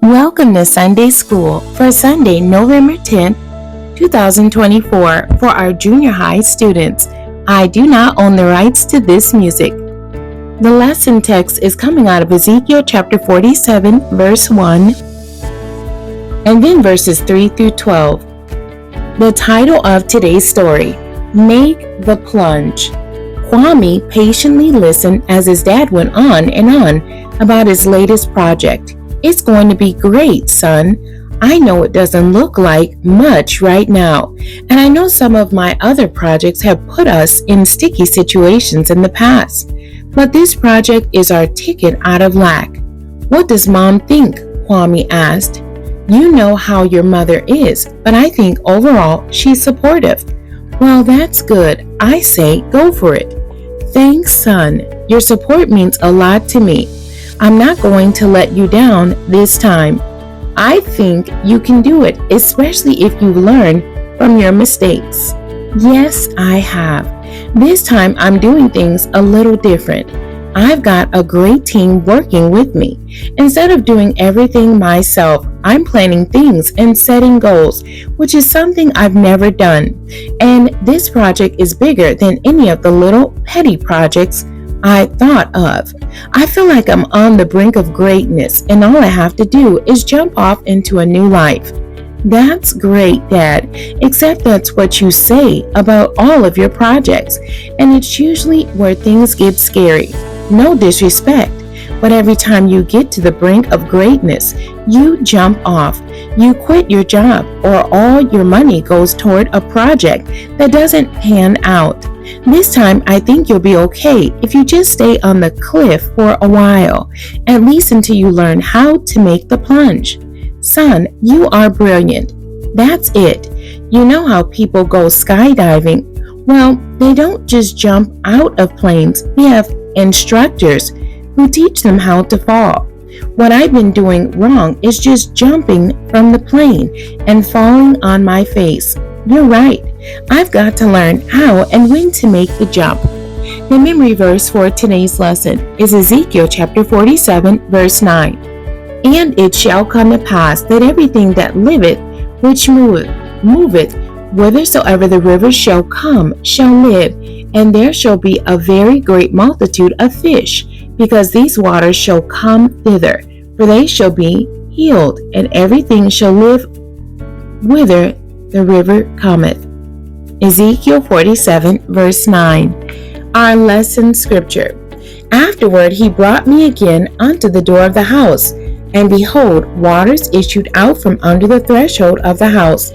Welcome to Sunday School for Sunday, November 10th, 2024 for our junior high students. I do not own the rights to this music. The lesson text is coming out of Ezekiel chapter 47, verse 1, and then verses 3 through 12. The title of today's story, Make the Plunge. Kwame patiently listened as his dad went on and on about his latest project. It's going to be great, son. I know it doesn't look like much right now, and I know some of my other projects have put us in sticky situations in the past, but this project is our ticket out of lack. What does Mom think? Kwame asked. You know how your mother is, but I think overall she's supportive. Well, that's good. I say go for it. Thanks, son. Your support means a lot to me. I'm not going to let you down this time. I think you can do it, especially if you learn from your mistakes. Yes, I have. This time I'm doing things a little different. I've got a great team working with me. Instead of doing everything myself, I'm planning things and setting goals, which is something I've never done. And this project is bigger than any of the little petty projects I thought of. I feel like I'm on the brink of greatness, and all I have to do is jump off into a new life. That's great, Dad, except that's what you say about all of your projects, and it's usually where things get scary. No disrespect, but every time you get to the brink of greatness, you jump off. You quit your job, or all your money goes toward a project that doesn't pan out. This time, I think you'll be okay if you just stay on the cliff for a while, at least until you learn how to make the plunge. Son, you are brilliant. That's it. You know how people go skydiving? Well, they don't just jump out of planes. We have instructors who teach them how to fall. What I've been doing wrong is just jumping from the plane and falling on my face. You're right. I've got to learn how and when to make the jump. The memory verse for today's lesson is Ezekiel chapter 47, verse 9. And it shall come to pass that everything that liveth, which moveth, whithersoever the rivers shall come, shall live, and there shall be a very great multitude of fish, because these waters shall come thither, for they shall be healed, and everything shall live whither the river cometh. Ezekiel 47, verse 9. Our lesson scripture. Afterward he brought me again unto the door of the house, and behold, waters issued out from under the threshold of the house,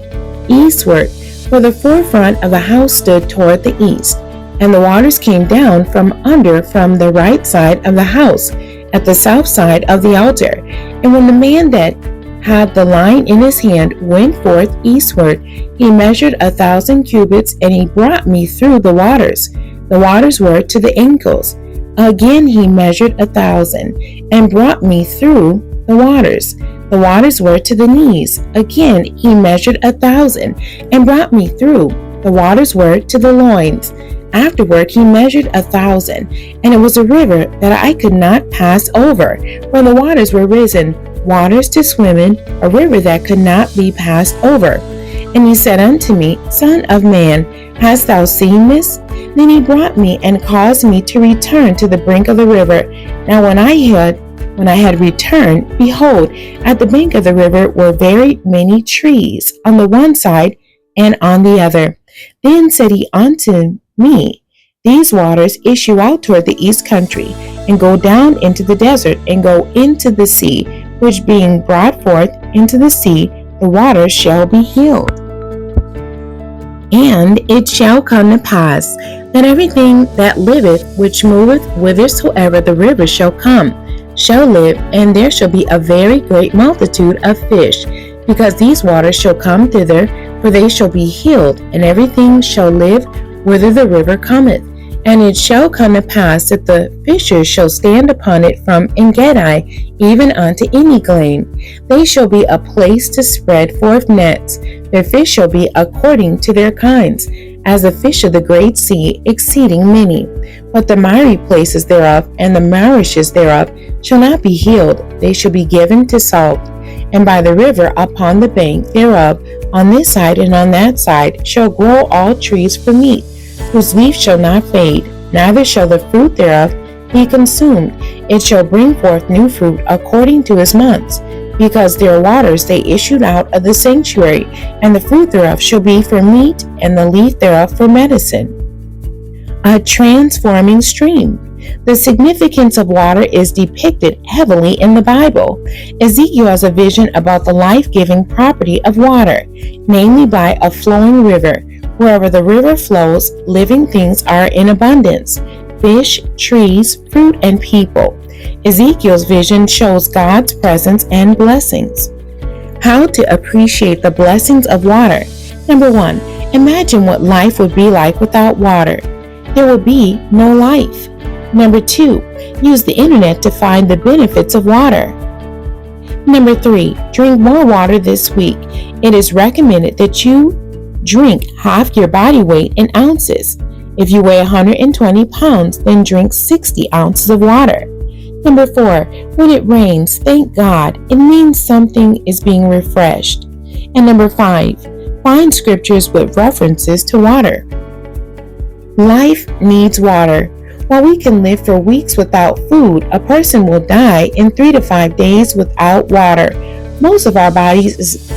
eastward, for the forefront of the house stood toward the east, and the waters came down from under from the right side of the house, at the south side of the altar. And when the man that had the line in his hand went forth eastward, he measured 1,000 cubits, and he brought me through the waters. The waters were to the ankles. Again he measured 1,000, and brought me through the waters. The waters were to the knees. Again he measured 1,000, and brought me through. The waters were to the loins. Afterward he measured 1,000, and it was a river that I could not pass over, for the waters were risen, waters to swim in, a river that could not be passed over. And he said unto me, Son of man, hast thou seen this? Then he brought me and caused me to return to the brink of the river. Now when I had returned, behold, at the bank of the river were very many trees, on the one side and on the other. Then said he unto me, These waters issue out toward the east country, and go down into the desert, and go into the sea, which being brought forth into the sea, the waters shall be healed. And it shall come to pass that everything that liveth, which moveth whithersoever the rivers shall come, shall live, and there shall be a very great multitude of fish, because these waters shall come thither, for they shall be healed, and everything shall live whither the river cometh. And it shall come to pass that the fishers shall stand upon it from Engedi even unto Eneglaim. They shall be a place to spread forth nets. Their fish shall be according to their kinds, as the fish of the great sea, exceeding many. But the miry places thereof and the marishes thereof shall not be healed, they shall be given to salt. and by the river upon the bank thereof, on this side and on that side, shall grow all trees for meat, whose leaf shall not fade, neither shall the fruit thereof be consumed. It shall bring forth new fruit according to his months, because their waters they issued out of the sanctuary, and the fruit thereof shall be for meat, and the leaf thereof for medicine. A transforming stream. The significance of water is depicted heavily in the Bible. Ezekiel has a vision about the life-giving property of water, namely by a flowing river. Wherever the river flows, living things are in abundance: fish, trees, fruit, and people. Ezekiel's vision shows God's presence and blessings. How to appreciate the blessings of water. Number 1. Imagine what life would be like without water. There would be no life. Number 2. Use the internet to find the benefits of water. Number 3. Drink more water this week. It is recommended that you drink half your body weight in ounces. If you weigh 120 pounds, then drink 60 ounces of water. Number 4. When it rains, thank God. It means something is being refreshed. And number 5. Find scriptures with references to water. Life needs water. While we can live for weeks without food, a person will die in 3 to 5 days without water. Most of our bodies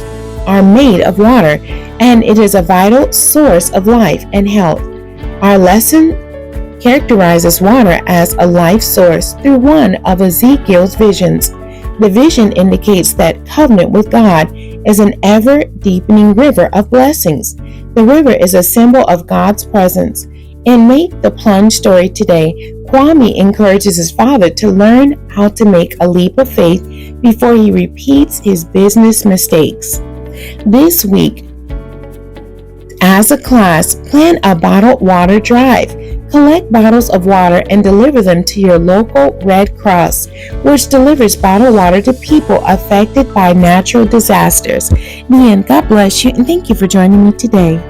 are made of water, and it is a vital source of life and health. Our lesson characterizes water as a life source through one of Ezekiel's visions. The vision indicates that covenant with God is an ever-deepening river of blessings. The river is a symbol of God's presence. In Make the Plunge story today, Kwame encourages his father to learn how to make a leap of faith before he repeats his business mistakes. This week, as a class, plan a bottled water drive. Collect bottles of water and deliver them to your local Red Cross, which delivers bottled water to people affected by natural disasters. The end. God bless you, and thank you for joining me today.